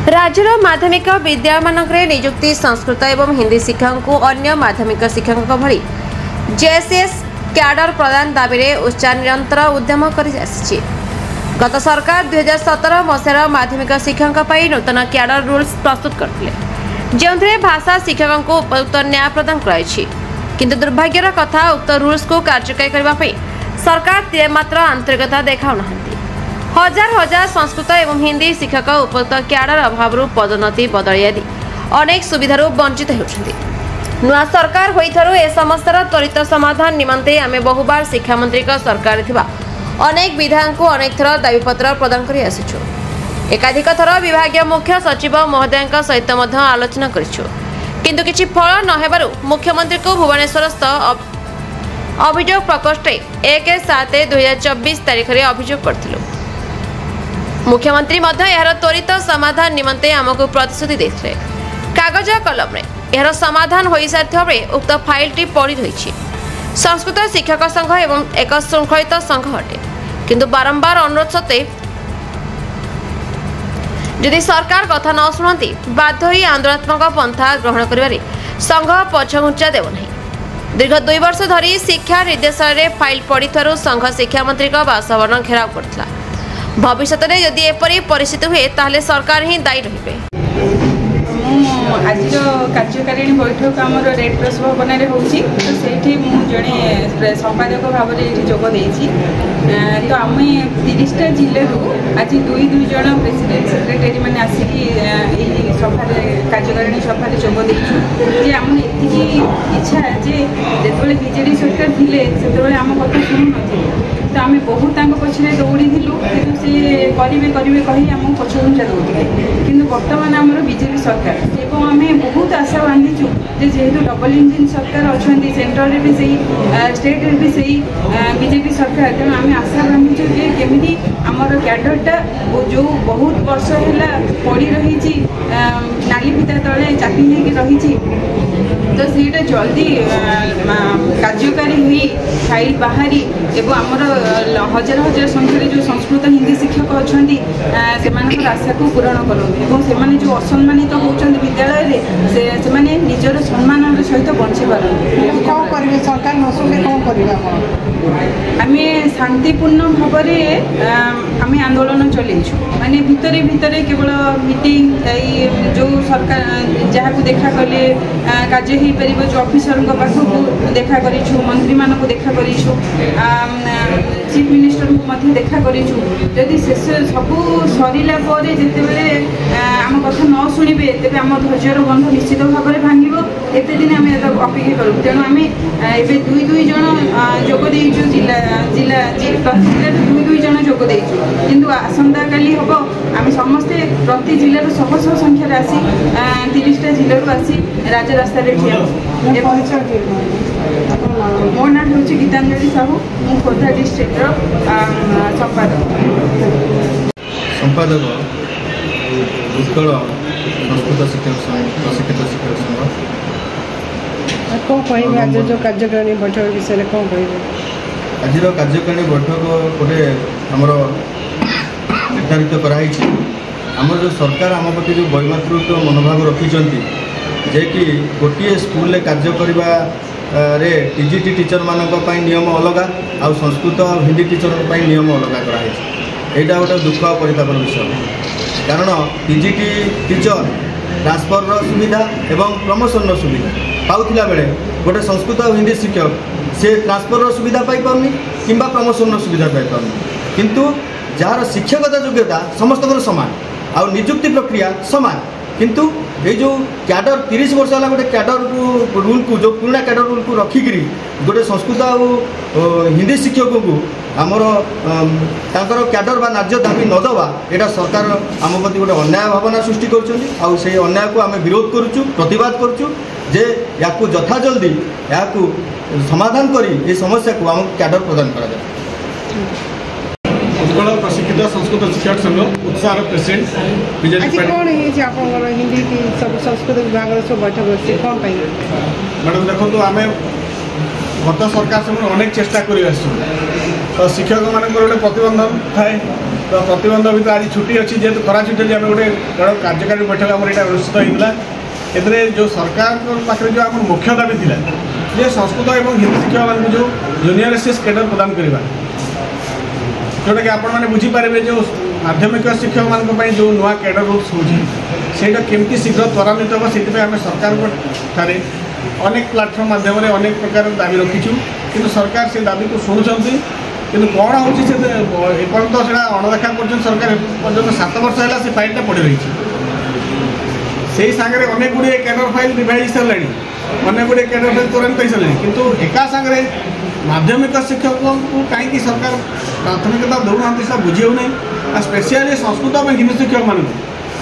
राज्यर माध्यमिक विद्यालय नियुक्ति संस्कृत एवं हिंदी शिक्षक को अन्य माध्यमिक शिक्षक भली जेएसएस क्याडर प्रदान दाबी में उच्चा निरंतर उद्यम कर गत सरकार 2017 मसीहार माध्यमिक शिक्षक नूतन क्याडर रूल्स प्रस्तुत करते जो भाषा शिक्षक को उपयुक्त न्याय प्रदान किंतु दुर्भाग्यर कथा उक्त रूल्स को कार्यकारी करने सरकार तीरे मात्र आंतरिकता देखाऊना हजार हजार संस्कृत एवं हिंदी शिक्षक उपयुक्त क्याडर अभाव पदोन्नति बदली आदि अनेक सुविधार वंचित होती नुआ सरकार होइथारु ए समस्यार त्वरित समाधान निमंते आमे बहुबार शिक्षा मंत्री सरकार थिबा अनेक विधायक को अनेक थर दाबीपत्र प्रदान करि आसिछु। एकाधिक थर विभागीय मुख्य सचिव महोदय सहित आलोचना करिछु किंतु किछि फल न हेबारु मुख्यमंत्री को भुवनेश्वरस्थ अभियोग प्रकोष्ठ 1/7/2024 तारिख में अभियोग करथिलु। मुख्यमंत्री यार त्वरित समाधान निमंते आमको प्रतिश्रुति देते कागज कलम रे यार समाधान हो सारी बेले उक्त फाइल टी पड़ी रही संस्कृत शिक्षक संघ एवं एक श्रृंखलित संघ अटे किंतु बारंबार अनुरोध सत्वे यदि सरकार कथा न शुणती बाध्य होई आंदोलनात्मक पंथा ग्रहण करिवारे संघ पछघुंचा देव नहीं। दीर्घ 2 वर्ष धरी शिक्षा निर्देशालय फाइल पड़ी संघ शिक्षा मंत्री बासभवन घेराव करथिला। भविष्य में यदि एपरी परिस्थिति हुए ताहले सरकार ही दायी रहिबे। आज कार्यकारिणी बैठक आम रेड क्रॉस भवन में होची तो सेठी मु जड़े संपादक भाव में जोग देछि तो आम 30टा जिलू आज दुई जन प्रेसिडेंट सेक्रेटरी मैंने आसिकी सभा कार्यकारिणी सभा जोग देछु आम एति इच्छा जे जेतबेले बीजेडी सरकार थिले सेतबेले आम कथा शुणु नथिले तो आम बहुत पछरे दौड़ी थिलु किंतु से करिवे कही आम पछघुंचा दौड़े किंतु वर्तमान आमर बीजेपी सरकार एवं आम बहुत आशा बांधीचु जेहेतु डबल इंजिन सरकार अच्छा सेंट्रल भी सही स्टेट भी सही बीजेपी सरकार तेणु आम आशा बांधीचु जे केमिति आमर क्याडरटा जो बहुत वर्ष है पड़ी रही नाली फिता तले चापी रही तो सीटा जल्दी कार्यकारी हुई फाइल बाहरी एवं आमर हजार हजार संख्यार जो संस्कृत हिंदी शिक्षक अच्छा से आशा को पूरण करूँ से जो असम्मानित होती विद्यालय से निजर सम्मान सहित बंची पारती कौन करेंगे सरकार न शुणे कौन करेंगे आम शांतिपूर्ण भाव आम आंदोलन चलैचु माने भितरे भितरे केवल मीटिंग जो सरकार जहाँ को देखा कले कार्य हो पार जो ऑफिसर पाखक देखा करूँ मंत्री मान देखा करूँ चीफ मिनिस्टर को देखा करूँ जदि शेष सब सरला जिते आम कथा न शुणे तेज आम धैर्यर बंध निश्चित भाव में भांग एत दिन आम अपेक्षा करूँ तेणु आम ए दुई जन जोग देचु जिला जिला प्रति जिले दुई जन जोग देचु किंतु आसंता काली हम आम समस्ते प्रति जिलार शह शह संख्यार आसी 30टा जिलू आसी राजरास्ता ठिया मो ना हूँ गीतांजलि साहू मु खोर्धा डिस्ट्रिक्टर संपादक उत्कल संस्कृत शिक्षक प्रशिक्षित शिक्षक संघ कौन कह आज जो कार्यकारिणी बैठक विषय कौन कह आज कार्यकारिणी बैठक गोटे आमर निर्धारित कराई आम जो सरकार आम प्रति जो वैमातृत्व मनोभाव रखिंट जे कि गोटे स्कूल कार्य करवा रे टीजीटी टीचर मानी नियम अलग आ संस्कृत हिंदी टीचर नियम अलग कराई यहाँ गोटे दुख परितापर विषय कारण टीजीटी टीचर ट्रांसफर सुविधा एवं प्रमोशन सुविधा पाउथिला बेले गोटे संस्कृत और हिंदी शिक्षक से ट्रांसफर सुविधा पाई पाउनी किंबा प्रमोशन सुविधा पाई पाउनी किंतु जार शिक्षकता योग्यता समस्त समान आ नियुक्ति प्रक्रिया समान किंतु ये जो क्याडर 30 वर्ष है गोटे क्याडर को रूल को जो पुराना क्याडर रूल को रखिकी गोटे संस्कृत और हिंदी शिक्षक को आमर तांकर क्याडर बा नार्य दाबी नदवा यहाँ सरकार आम प्रति गोटे अन्याय भावना सृष्टि कर अन्याय को आम विरोध करुचु प्रतिवाद करुचु जे या यथा जल्दी या समाधान करी ये समस्या को आम क्याडर प्रदान करा जाए। उत्कल प्रशिक्षित संस्कृत शिक्षक संघ उत्साह प्रेसिडेंट बीजेपी कौन है हिंदी की सब संस्कृत विभाग सब बैठक अच्छे कौन मैडम देखो आम गत सरकार समय अनेक चेष्टा कर शिक्षक मान गोटे प्रतिबंधन थाए तो प्रतिबंध भितर आज छुट्टी अच्छी जेहतु खरा छुट्टी आम गोटे कार्यकारी बैठक आम यहाँ अनुष्ठित होता है जो सरकार पाखे जो आम मुख्य दाबी थी जे संस्कृत और हिंदी शिक्षक मान जो जूनियर एसएस कैडर प्रदान करवा जोटा कि आपण मैंने बुझीपारे जो माध्यमिक शिक्षक मान जो नुआ कैडर रूल्स होटा केमती शीघ्र त्वरान्वित हम से आम सरकार ठारे अनेक प्लाटफर्म माध्यम अनेक प्रकार दाबी रखीचु कि सरकार से दाबी को शुणुंट कि कौन होपर्यंत से अणदेखा कर सरकार पर्यटन 7 वर्ष है से फाइलटा पड़ी रही से सांगे अनेक गुड़े कैडर फाइल रिवाइज सारे अनेक गुड़े कैडर फाइल त्वरान्वित हो सारे कितु एका सांगे माध्यमिक शिक्षक को कहीं सरकार प्राथमिकता देना से बुझे ना स्पेशली संस्कृत और हिंदी शिक्षक मान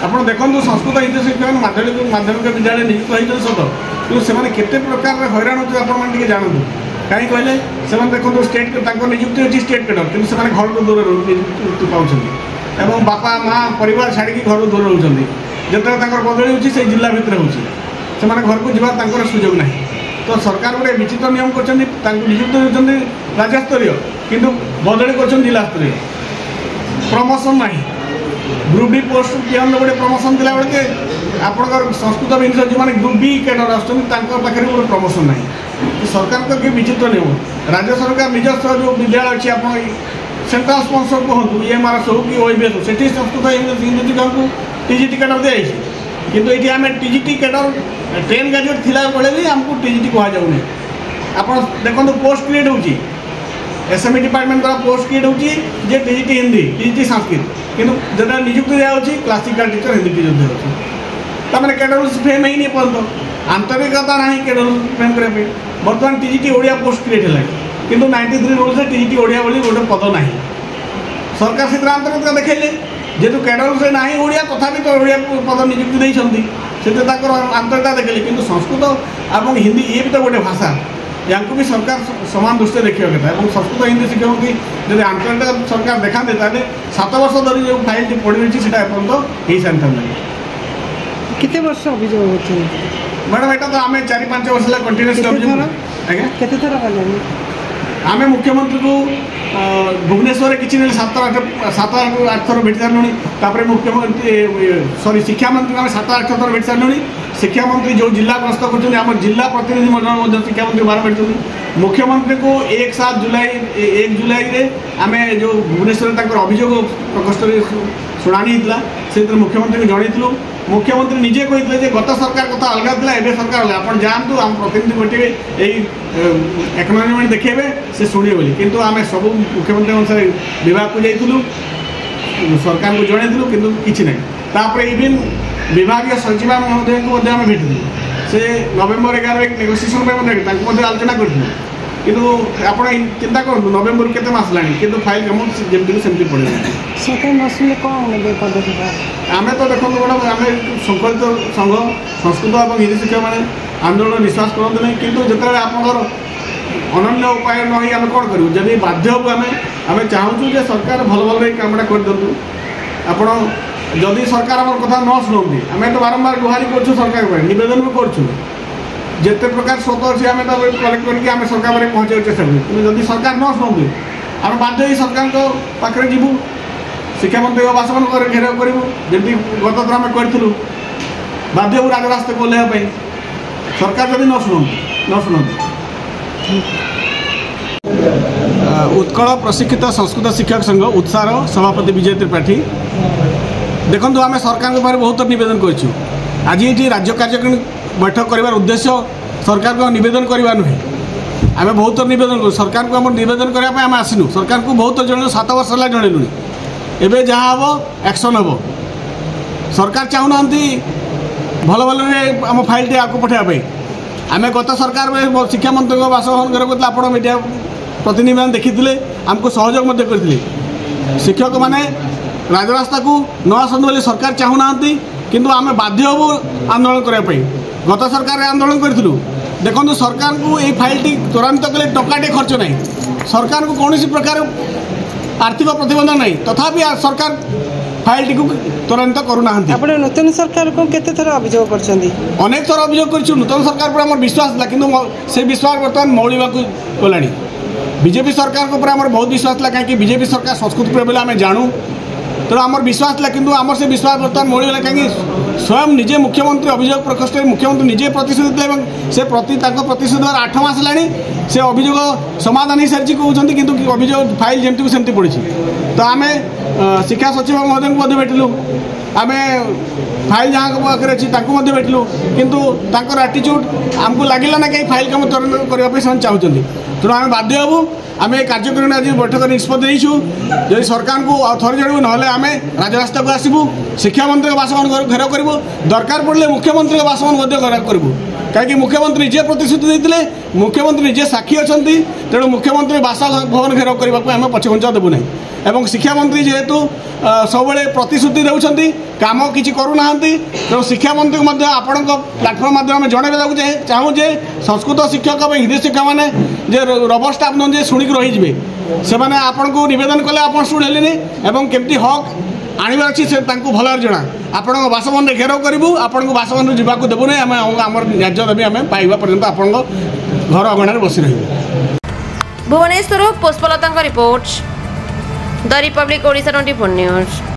आप देखो संस्कृत हिंदी शिक्षक माध्यमिक विद्यालय नियुक्त होती सत कि से प्रकार हैरान होते आप जानतु कहीं कहले से देखो स्टेट नियुक्ति अच्छी स्टेट कैडर कि घर को दूर नियुक्ति पाँच बापा माँ परिवार छाड़ी घर दूर रोचे जिते बदली होती से जिला भितर हो घर को जबार सुजोग ना तो सरकार गोटे विचित्र नियम कर नियुक्त होती राज्यस्तरीय किंतु बदली कर जिला स्तरीय प्रमोशन ना ग्रुप डी पोस्ट पियन गोटे प्रमोशन दिला बेले आपंकर संस्कृत हिंदी जो मैंने ग्रुप बी कैडर आखिर गोटे प्रमोशन ना सरकार तो कि विचित्र नियम राज्य सरकार निजस्व जो विद्यालय अच्छी आप सेंट्राल स्पॉन्सर कहतु EMRS हो कि OEBS हो से संस्कृत हिंदी को TGT कैडर दिखाई किंतु ये आम TGT कैडर 10 ग्रेजुएट थिला बेले भी आमको TGT कहुना आप देखो पोस्ट क्रिएट होची SME डिपार्टमेंट द्वारा पोस्ट क्रिएट होची जे TGT हिंदी TGT संस्कृत किंतु जो नियुक्ति दिखाई क्लासिकल टीचर हिंदी टीचर दिखाई तमें कैडर फ्रेम ही नहीं पर्यटन आंतरिकता ना कैडर फ्रेम करने बर्तमान TGT ओडिया पोस्ट क्रिएट है किंतु 93 रूल्स TGT ओडिया बोली गोटे पद ना सरकार से आंतरिकता देखले जेहेतु कैडर से ना ओडिया तथापि तो ओडिया पद नियुक्ति देते से आंतरिकता देखले किंतु संस्कृत और हिंदी ये भी तो गोटे भाषा या भी सरकार समान दृष्टि देखा कथा और संस्कृत हिंदी शिक्षक की जब आंतरिकता सरकार देखा 7 वर्ष धरी जो फाइल पड़ी रही है एपर्यंत हो सारी था केते वर्ष अभियोग होती मैडम यहाँ तो आम 4-5 वर्ष कंटिन्यूअसली अभियोग आज्ञा केते थर कलानी आम मुख्यमंत्री को भुवनेश्वर किसी 7-8 थर भेट सारे मुख्यमंत्री सॉरी शिक्षा मंत्री आम 7-8 थर भेट सारे शिक्षा मंत्री जो जिला ग्रस्त कर जिला प्रतिनिधि मंडल शिक्षा मंत्री बार भेटुँ मुख्यमंत्री को 1 जुलाई आम जो भुवनेश्वर अभियोग प्रकोष्ठ शुणाणी होता से मुख्यमंत्री को जनईलु मुख्यमंत्री निजे कहते गत सरकार कथा अलग था एवं सरकार अलग आप जातु आम प्रतिनिधि गोटे एक्नोलेजमेंट देखेबे से शुणे बोली किंतु आम सब मुख्यमंत्री अनुसार विभाग को जाइलु सरकार को जनईलु किंतु किसी ना इवन विभाग सचिव महोदय को भेटू से नवेम्बर 11 नेगोसिएसन आलोचना करूँ किंतु आप चिंता करूँ नवेम्बर केते मास लानी किंतु फाइल कम जमी सेमती पड़े सरकार नसले कौन ने पदक्षेप आम तो देखो मैडम आम संकलित संघ संस्कृत और हिंदी शिक्षक मैंने आंदोलन विश्वास करते नहीं किंतु जिते आपर अनन्य उपाय न आम कौन करूँ जब बाध्य को आम चाहूँ जे सरकार भल भल कामटा कर दिंतु आप जदि सरकार आम कथा न शुणुंती आम तो बारंबार गुहारी कर सरकार नवेदन भी करूँ जिते प्रकार स्रोत अच्छी आम कलेक्ट करके आम सरकार पहुँचे चेष्टा करूँ जदि सरकार न शुणुंती आम बाध्य ही सरकार पाखे जीवु शिक्षा मंत्री बासभवन पर घेराव करूँ जमी गत थर आम करूँ बाध्य हो राजरास्ता को ओह्लैवाई सरकार जब न शुणुंती उत्कल प्रशिक्षित संस्कृत शिक्षक संघ उत्साह सभापति विजय त्रिपाठी देखो आम सरकार बहुत नवेदन करूँ आज ये राज्य कार्यकारिणी बैठक कर उद्देश्य सरकार को नवेदन करवा नुहे आम बहुत नवेदन कर सरकार को आम नवेदन करने आम आसनु सरकार को बहुत जन 7 वर्ष है जनइलु एवं जहाँ हम एक्शन हम सरकार चाहूना भल भल आम फाइल टी आगे पठाइबा आम गत सरकार में शिक्षा मंत्री बासभवन घर को आप मीडिया प्रतिनिधि मैंने देखी आमको सहयोग करते शिक्षक मैंने राजरास्ता को न आसतु बोली सरकार चाहूना किंतु आम बाध्य हबू आंदोलन करने गत सरकार आंदोलन करूँ देखो सरकार को ये फाइल टी त्वरान्वित कले टकाटे खर्च ना सरकार को कौन प्रकार आर्थिक प्रतिबंध ना तथापि सरकार फाइल टी त्वरान्वित करूना नूतन सरकार को केते थर अभियोग कर अनेक थर अभियोग कर नूतन सरकार पर आम विश्वास था कि से विश्वास बर्तमान मौलिवा गलानी बीजेपी सरकार को बहुत विश्वास था कहीं बीजेपी सरकार संस्कृत प्रिय बोले आम जानू तेणु आम विश्वास था कि आम से विश्वास बर्तमान मिलगला कहीं स्वयं निजे मुख्यमंत्री अभियोग प्रकोष्ठ मुख्यमंत्री निजे प्रतिश्रुति देते से प्रतिश्रुति द्वारा 8 मास है से अभियोग समाधान हो सारी कहते कि अभियोग फाइल जमती सेमती पड़ी तो आम शिक्षा सचिव महोदय को भेटलु आम फाइल जहाँ पाखे अच्छी भेटलु किंतु आटीट्यूड आमको लगे ना कहीं फाइल कम त्वरण करने चाहते तेणु आम बाध्य हबू आम कार्यक्रम आज बैठक निष्पत्ति देचु जब सरकार को थर जड़ू ना आम राजरास्ता को आसबू शिक्षा मंत्री बासभवन घेराव करूँ दरकार पड़े मुख्यमंत्री बासभवन घेराव करूँ कहीं मुख्यमंत्री निजे प्रतिश्रुति देते मुख्यमंत्री निजे साक्षी अच्छा तेणु मुख्यमंत्री बासभवन घेराव करने आम पछघुंचा देवु ना एवं शिक्षा मंत्री जेहेतु सब प्रतिश्रुति देउछंती काम किसी करूना तेणु शिक्षा मंत्री को आपण प्लाटफर्म माध्यम जनइवाक चाहूँ जे संस्कृत शिक्षक और हिंदी शिक्षक मैंने रबर स्टाफ न शुणिक रही से आपन को निवेदन कले आप शुणिले एवं केमती हक आनबार अच्छी से भल जना आपण बासभवन घेराव करूँ आपन को बासभवन जावाक देवु ना आम न्याय दाबी आम पाइबा पर्यंत आपण घर अगणार बसी रही। Bhubaneswar Pushpalata report the republic Odisha 24 news.